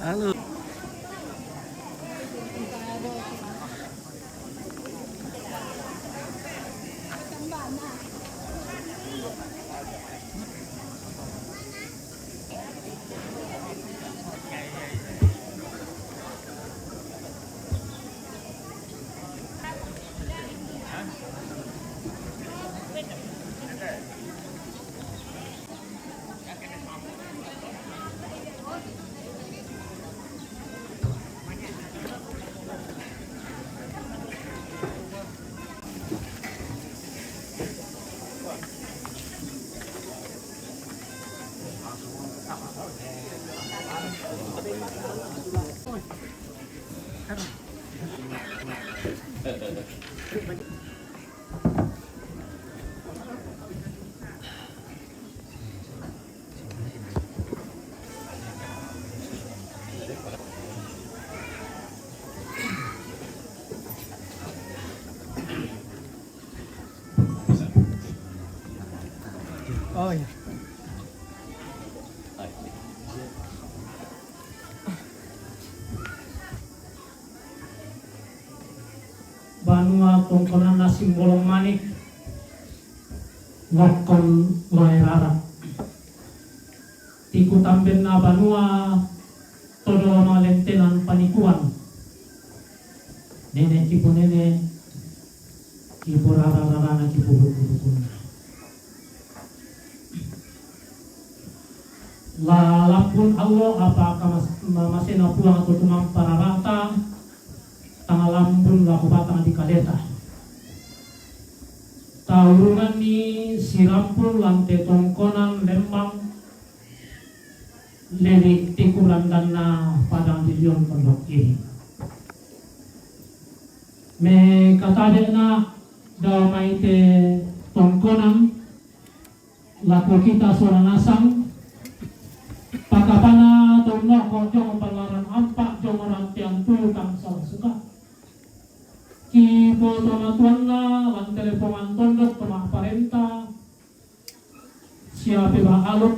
Halo. Oh ya. Banua tongkonan nasi bolong manik ngokon lairara tiku tamben na banua todo malentenan panikuan nenek cipu nenek cipu rara na cipu bukun lalapun Allah apakah masih napuang atau tumang pararata tanggal lambun laku batang di kadeta taurungan ni sirampun lantai tongkonan lembang leli tikuran dana padang bilion pondok ini me katade na daw maite tongkonan laku kita seorang asang pakapana tono ko jong palaran ampak jong orang tiang tu kang salah suka ki boto matuan na lan teleponan tondok pemah parenta siapa ba aluk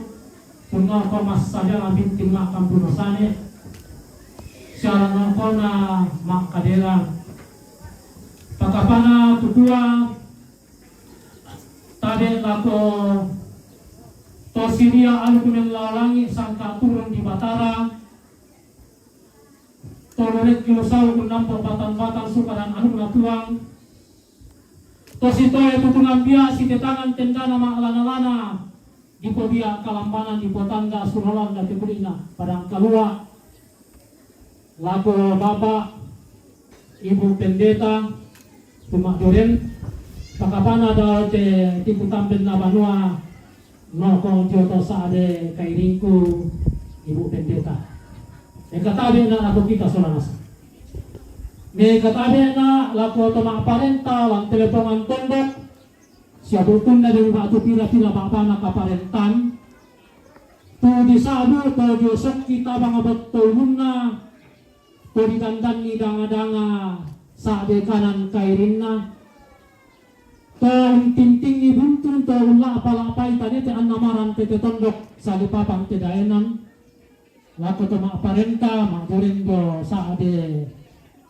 puno ko mas saja na binting mak kampung sane siara no ko na mak kadera pakapana tutua tade lako Tosiria alukumen lalangi sangka turun di Batara Toloret kilusau kunampo batang-batang sukaran anu natuang Tositoe tutungan bia si tetangan tendana ma'alana-lana di pobia kalambanan di potangga surolan dan tibulina padang kalua lago bapak ibu pendeta tumak doren pakapana ada te tipu tampen na banua no kong joto saade kairingku ibu pendeta me katabe na ako kita solanas me katabe na lako toma parenta lang teleponan tondok siya tutun na din ba ito pila-pila bapa na kaparentan to disabu to diosok kita mga betul na to didandan ni danga-danga saade kanan kairinna Tong tinting ibuntun tong la apalapay tadi te annamaran te tondok sa lipapang te daenan lako to maaparenta magurindo sa ade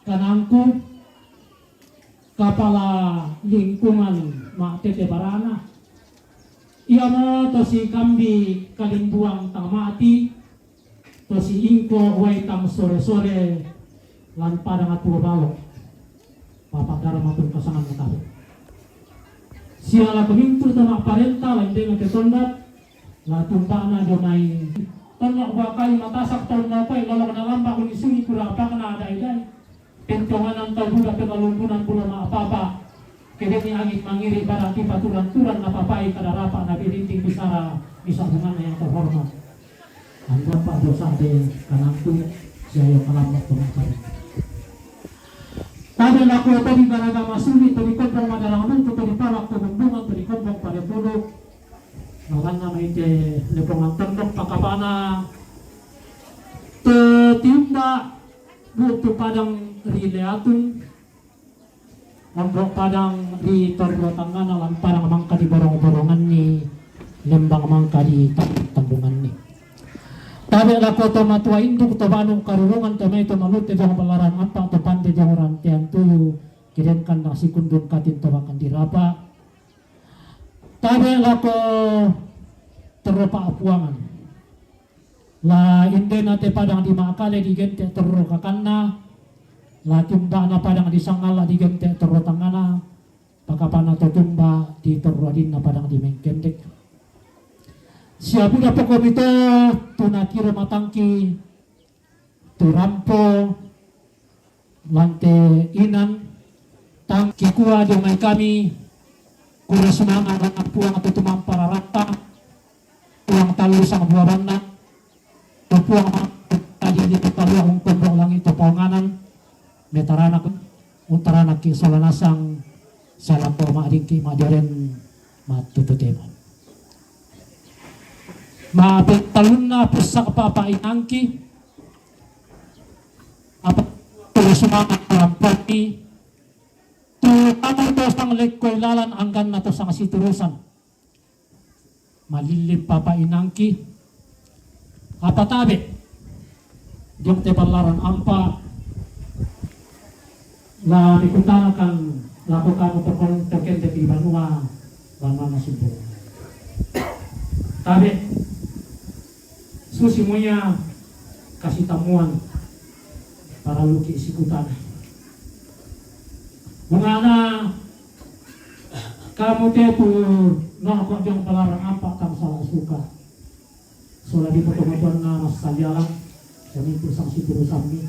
kanangku kapala lingkungan ma tete barana iya mo to si kambi kalimbuang tamati to si ingko way tang sore-sore lan padang atu balok papadara matun kasangan matabe siala pemintu tama parenta lain dengan ketondok la tumpana domai tondok bakai matasak tondok pai lolok na lamba kun isungi kura apa kana ada idai pentonganan tau budak penalumpunan pula ma apa-apa kedeni angin mangiri barang tipa turan-turan apa-apai kada rapak nabi rinting bisara bisa dengan yang terhormat anda pak dosa de kanangku saya kalamat pemakai Pada laku tadi baraga masuli tadi kompong madarang to tadi palak to bumbungan tadi kompong pada produk nakan nama ite lepongan tondok pakapana timba butuh padang rileatun Lombok padang di torlo tanggana lan parang mangka di borong-borongan ni lembang mangka di tambungan ni Tabi lako to matua induk to banu karurungan to may to malut te jang balaran apa to pande jang rantian tuyu kiren kan nasi kundung katin to makan dirapa. Tabi lako teropa apuangan. La inde nate padang di makale di gente terro kakanna. La tumba na padang di sangala di gente terro tangana. Pakapana to tumba di terro adinna padang di mengkendek. Siapu na pokomito tunakiro matangki turampo lante inan tangki kuwa dengan kami kuresunangan ang puang atau tumang pararata puang talu sang buabana puang tadi di paluang pembong langit toponganan metaranak untaranak ki solanasang salapo maadingki maderen matututemo maapagtalun na pusak papainangki apa terus semangat rampati tu tamang to sang lekkoy lalan anggan na to sang siturusan malilim papainangki apa tabi diong te balaran ampa la dikutanakan lakukan untuk terkait di banua banua nasibu tabi semuanya kasih tamuan para luki sikutan. Mengana kamu tepu nongkok yang pelarang apa kamu salah suka. Soalnya di pertemuan na mas sajalan dan itu sanksi turusan ini.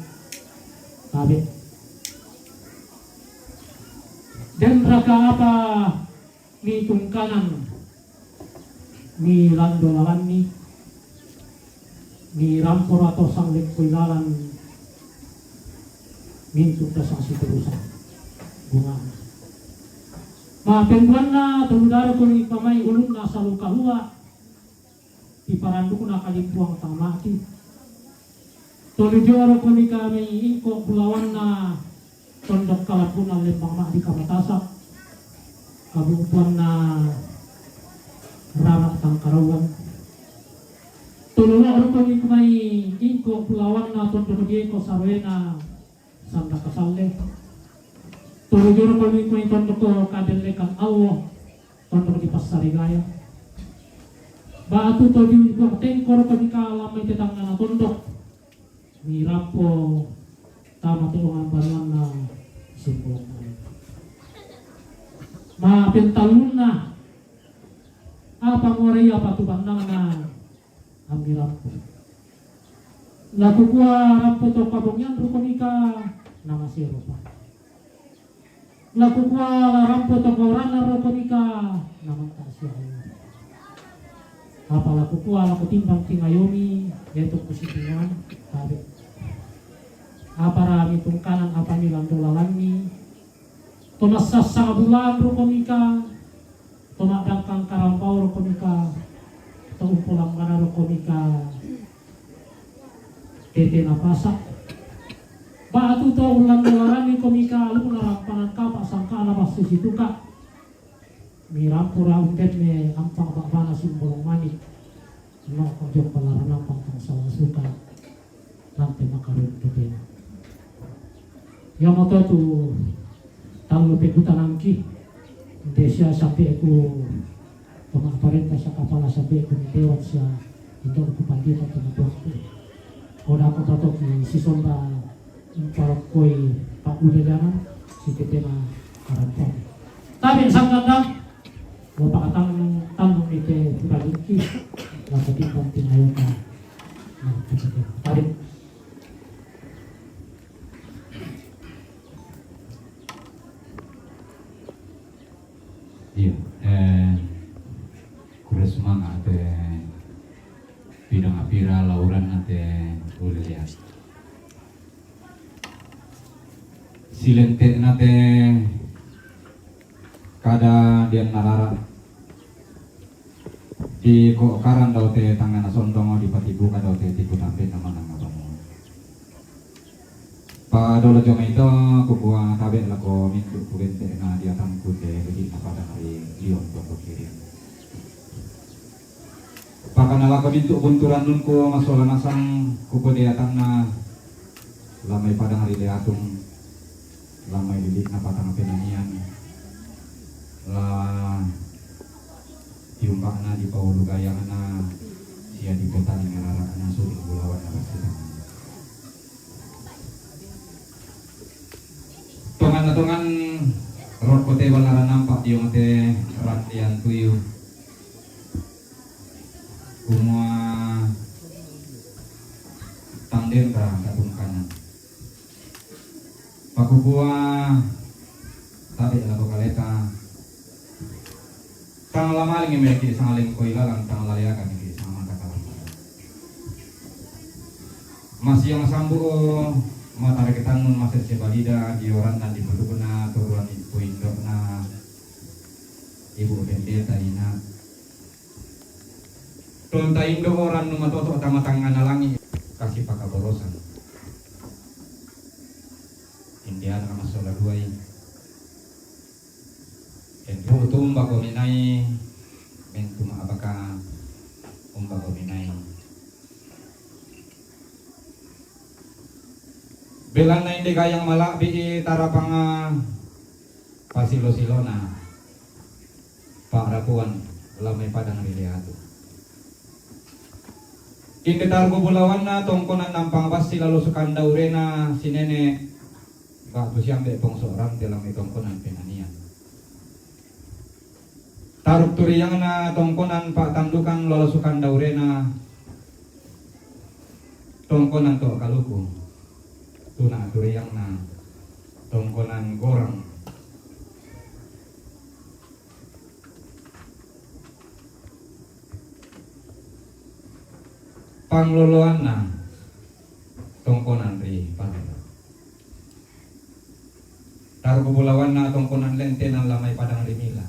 Tabe. Dan raka apa ni tungkanan ni landolalan ni ni rampor atau sang lekkoilalan mintuk da sang siturusan bunga penguan na tuludaro ko ni pamay ulun na sa lukalua iparandu ko na kalimpuang tamati tuludaro ko ni kami ingko bulawan na tondok kalapunan lembang mak di kamatasak kabupuan na ramak tangkarawan tulungan orang kami kumai ingko pulawan na tonton dia ko sarwena sanda kasalle tulungan kami kumai tonton ko kadelekan Allah tonton di pasarigaya batu to di ko tengkor kami kala may tetang na tondok ni rapo tama tulungan baruan na simbol ma pentalun na apa ngorey apa tu bandang na ambil rampo. Laku kuah rampo to kabongyan rukonika nama si rupa. Laku kuah rampo to korana rukonika nama tasya. Apa laku kuah laku timbang tingayomi yaitu kusitingan tabe. Apa rami tungkanan apa milanto lalani. Tomasas sang bulan rukonika. Tomak dangkang karampau rukonika. Pulang mana komika tete napasak batu to ulang ulangan komika lu narampanan kapak sangka ala pasti situ kak mirampura untet me ampang bakbana simbol mani no kojong palaran ampang tang salah suka nanti makarun tete yang moto tu tahu pekutan angki desa sampai aku pengaparan sa kapala sabi kung dewan siya ito kupagi pa tumatawag o na ako tatok ni si Sonda yung parang ko'y pakulilanan si Tetema Karampong tabi isang ganda o pakatang tanong ite puralinki nakatimpang tinayon ka tabi iya kuresmang ate bidang apira lauran ate ulias silente nate kada dian nalara di ko karan daw te tangan asondongo di patibu kada te tiku tampe naman ang abamo pa dolo jong ito kukuha tabe lako mintu kubente na dia tangku te bagi pada hari lion toko kiri Pakanala kami untuk bunturan nun ko masola nasang kukudiatan na lamay padang hari leatung lamay lilik na patang pinanian la tiumbak na di paulu gayang na siya di kota ni ngararak na suruh bulawan na pasidang tungan rot kote walara nampak di ngate rantian tuyu semua tangdir ka katung kanan pakukua tabi lato kaleta tang lamaling imeki sangaling ko ilalang tang laliakan iki sama kataran masih yang sambu matarakitan nun masih sebalida di orang dan di berdukuna turuan ibu indok na ibu pendeta ina Tonta indo orang numa toto tama tangan nalangi kasih pakaborosan. Indian kama sola duai. Entu tumba ko minai mentuma abaka umba ko minai. Belan na indi kayang malak bi tarapanga pasilo-silona. Pak Rapuan lamay padang riliado. Indi targo bulawan na tongkonan ng pangabas sila lusukan daure na sinene bago siyang bepong seorang dalam tongkonan penanian. Taruk turiyang na tongkonan pak tandukan lolusukan daure na tongkonan to kaluku. Tuna turiyang na tongkonan gorang. Pangloloan na tongkonan ri padang. Taruh kebulawan na tongkonan lente ng lamay padang rimila.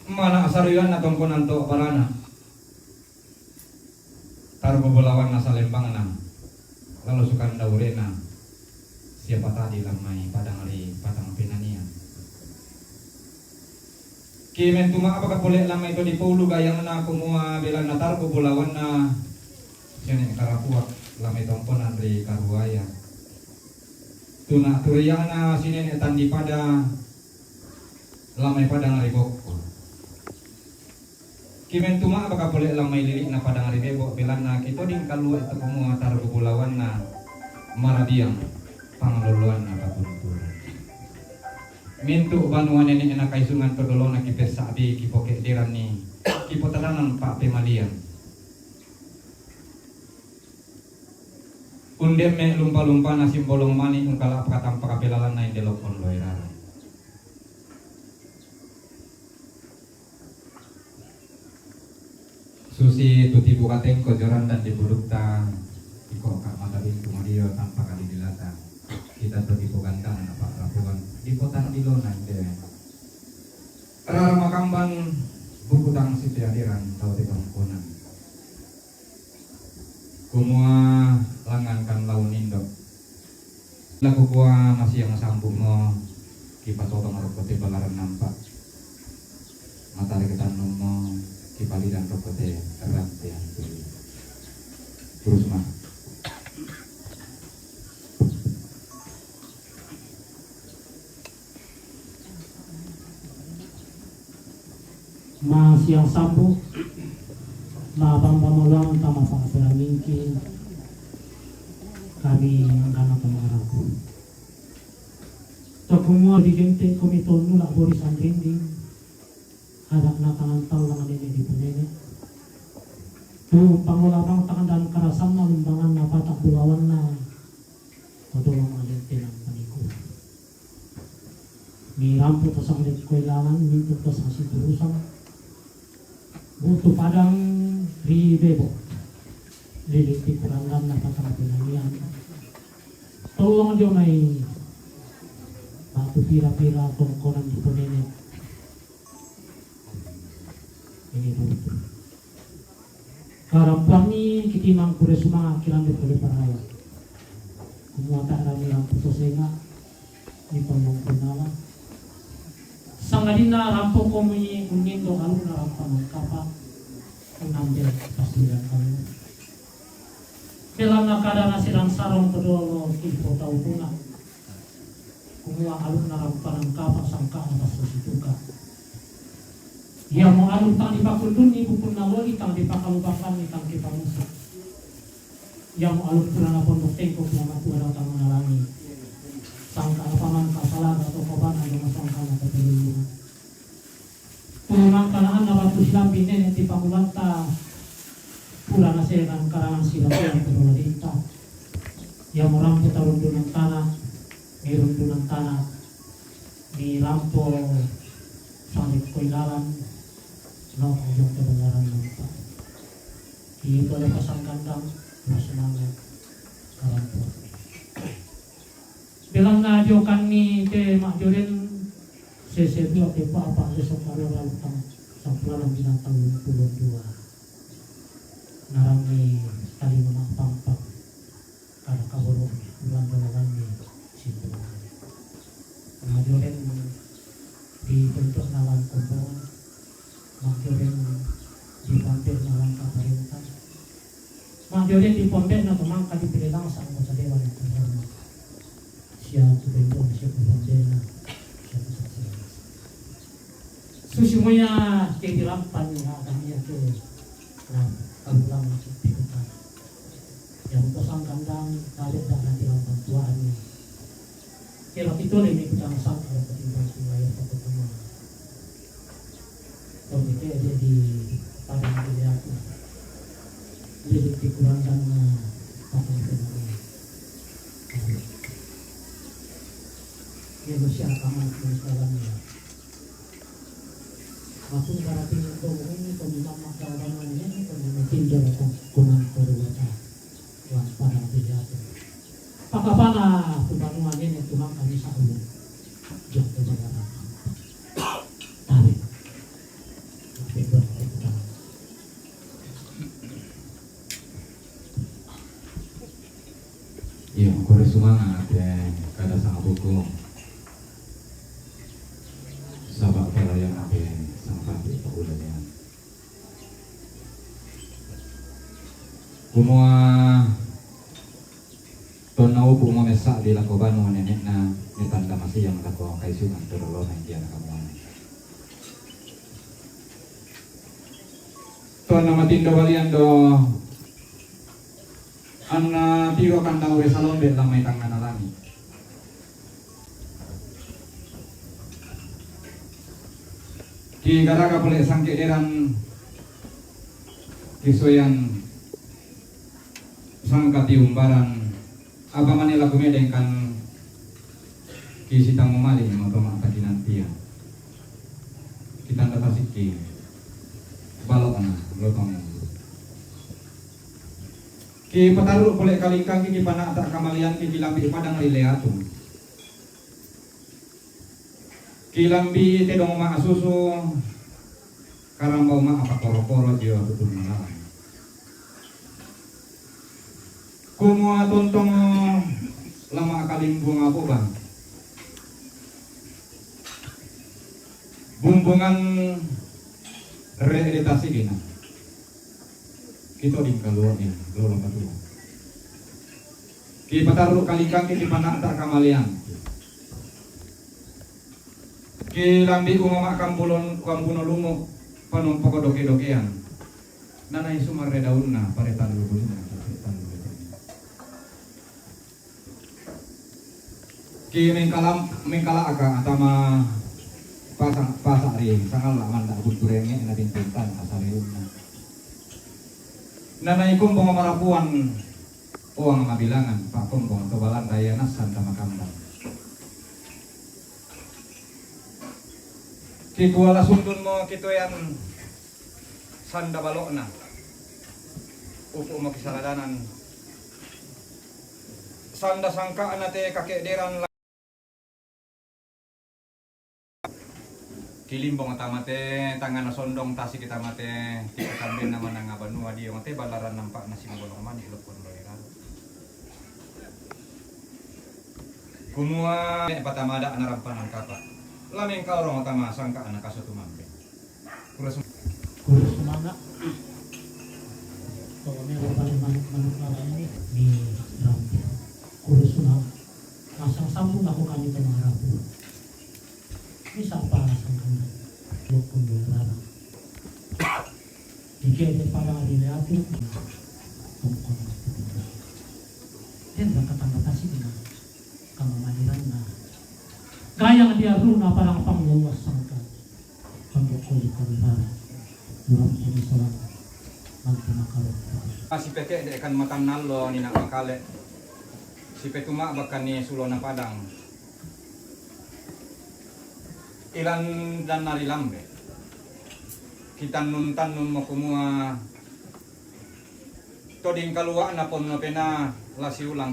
Mana asaruyan na tongkonan to parana. Taruh kebulawan na sa lembang na. Lalu sukan daure na siapa tadi lamay padang ri padang pinanian. Kimen tuma apakah boleh lama itu di pulu gayang na kumua bilang natar kubulawan na sini karapuak lama tongkonan dari karuaya tuna turiyang na sini tandi pada lama pada ngari boko kimen tuma apakah boleh lama lirik na pada ngari bebo bilang na kita di kalu itu kumua tar kubulawan na maradiang pangaluluan na patunturan mintu banuan ini enak kaisungan todolo na kipes sabi kipoke diran ni kipotalanan pak pemalian undem me lumpa-lumpa na simbolong mani ungkala pakatam pakapelalan na indelokon loirara susi tuti bukateng kojoran dan dibudukta iko kak matabin kumadio tanpa kali dilata kita tuti bukantan apa rapuan di kota Dilona de rara makamban buku tang siti adiran tau di tongkonan kumua langan kan laun indok laku kuah masih yang sambung mo kipas otong rokote balaran nampak matahari ketan nomo kipali dan rokote rantian terus mah masih yang sambu labang pamalang tama pangapela mingkin kami ang kanang pamaraku kumua di gente komito nula boris ang dinding anak na tangan tau lang nene di punene tu pangulabang tangan dan karasan na limbangan na patak bulawan na kodolong ang gente ng paniku mirampo tas ang kailangan minto tas ang sigurusang butuh padang di bebo lilit di kuranggan na patang pinanian tolong dia may batu pira-pira tongkonan di punene ini butuh karapuan ni kitimang kuresuma kilamit oleh paraya kumua tak rami ang puto senga ni pamong punala Sangadina rampung komi unindo alun na rampang kapa unambil kasiran kamu. Bilang nakada nasiran sarong pedolo kipo tau bunga. Kumuang alun na rampang kapa sangka atas susituka. Ia mau alun tang dipakul duni bukun nawoli tang dipakalubakan ni tang kipamusa. Ia mau alun purana pondok tengkok nama tuara tang menalami. Sangka apaman kasalah atau kapan ada masangka atau pelindungan. Pulang kanaan na batu silam binen di pakulanta pula naseran karangan silam yang kedua dita. Yang orang kita rundunan tanah, di rundunan tanah di lampo sampai koilaran, no ujung kebenaran nampak. Itu ada pasang kandang, bersemangat karantor. Bilang na jokan ni te mak joren sesebu apa apa besok baru lalu tang sampularan binatang 22 narami kali mana pampak karena kaborong bulan bulan ni situ mak joren dibentuk nalan kumpul mak joren dipampir nalan kaparintan mak joren dipampir na tumangka dipilih langsung anggota dewan itu siapa bentuk siapa berbeda siapa saksi susunya ke dirampan ya kami ke kabulang pikutan yang pasang kandang balik dan nanti lampan tuannya kira itu ini kita sang kalau ketimbang sungai atau ketemu komite dia di padang dia aku jadi dikurangkan pakai kedua dia bersyakamah misalnya waktu berarti itu ini peminat masyarakat ini peminat tindak atau kunang korupsi waspada tidak pakapana pembangunan ini cuma kami sahur jauh ke negara tarik iya kore semangat ya kada sang buku sabak pelayan abe sang pabrik paulanya kumua tonau bu mo mesak di lakoban mo nenek na ni tanda masih yang lako kaisu ang terolo na indian kamu tonau matindo balian do anna tiro kandang we salon be lamay tangan alani ki garaka boleh sangke eran kisoyan sangkati umbaran apa manila kumedengkan kisitang umali matoma takinantia kita tasiki balok na lotong ki pataru boleh kalingkang ki panak tak kamalian ki lambi padang lileatum kilambi te dong ma asusu karambau ma apa koro-koro jiwa tutur malam kumua tontong lama kalimbung apa bang bumbungan reeditasi gina kita di kaluar ni lolo batu ki pataru kalikang ki panak tak kamalian ki lambi umama kambuno lumo panumpoko doke-dokean nanay sumarre daunna paretan lubulina ki mengkala aka atama pasari sangal laman da budurenge na tintintan asariuna nanay kumbong marapuan uang mabilangan pak kumbong tobalan daya nasan sama kambang ki kuala sundun mo kituyan sanda balok na upo mo kisaladanan sanda sangkaan nate kakek deran kilimbong tamate tangan na sondong tasi kita mate kita kambin naman nga banua di mate balaran nampak na simbolo man ilokon loira kumua patamada anarampan ang kapa lameng ka orang utama sangka anak kaso tumampe. Kurus semangat. Kalau meron pa rin manok ini di rampo. Kurus na. Nasang sambung ako kami ito mga rampo. Bisa pa nasang kami. Huwag kong dolarara. Ikete para dilihatin. Tungkol na ito. Yan ang katang-katasi na kamamaliran na kaya nga dia runa parang pangluwas sa mga pagkukulit ka nila durang pinisalang magpinakaroon. Si peke de kan makan nalo ni nak makale. Si petuma bakan ni sulo na padang. Ilan dan nari lambe. Kita nuntan nun mo kumua toding kaluwa na pon no pena lasi ulang